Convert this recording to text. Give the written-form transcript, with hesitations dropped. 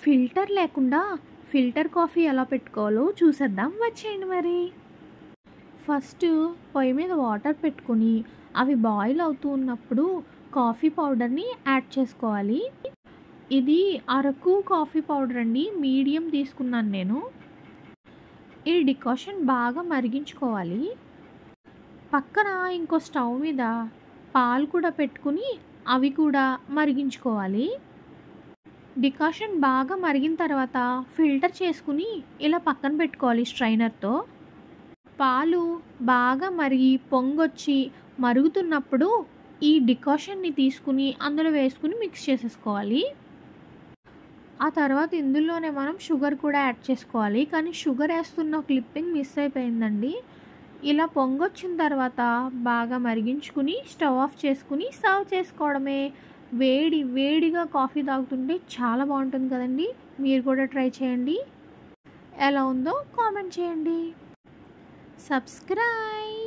Filter లేకుండా filter coffee ఎలా పెట్టుకోవాలో చూసేద్దాం, వచ్చేయండి మరి. ఫస్ట్ పొయ్యి మీద వాటర్ పెట్టుకొని అవి బాయిల్ అవుతూ ఉన్నప్పుడు కాఫీ పౌడర్ని యాడ్ చేసుకోవాలి. ఇది అరకు కాఫీ పౌడర్ అండి, మీడియం తీసుకున్నాను నేను. ఈ డికాషన్ బాగా మరిగించుకోవాలి. పక్కన ఇంకో స్టవ్ మీద పాలు కూడా పెట్టుకుని అవి కూడా మరిగించుకోవాలి. డికాషన్ బాగా మరిగిన తర్వాత ఫిల్టర్ చేసుకుని ఇలా పక్కన పెట్టుకోవాలి స్ట్రైనర్తో. పాలు బాగా మరిగి పొంగొచ్చి మరుగుతున్నప్పుడు ఈ డికాషన్ని తీసుకుని అందులో వేసుకుని మిక్స్ చేసేసుకోవాలి. ఆ తర్వాత ఇందులోనే మనం షుగర్ కూడా యాడ్ చేసుకోవాలి, కానీ షుగర్ వేస్తున్న క్లిప్పింగ్ మిస్ అయిపోయిందండి. ఇలా పొంగొచ్చిన తర్వాత బాగా మరిగించుకుని స్టవ్ ఆఫ్ చేసుకుని సర్వ్ చేసుకోవడమే. వేడి వేడిగా కాఫీ తాగుతుంటే చాలా బాగుంటుంది కదండి. మీరు కూడా ట్రై చేయండి, ఎలా ఉందో కామెంట్ చేయండి. సబ్స్క్రైబ్.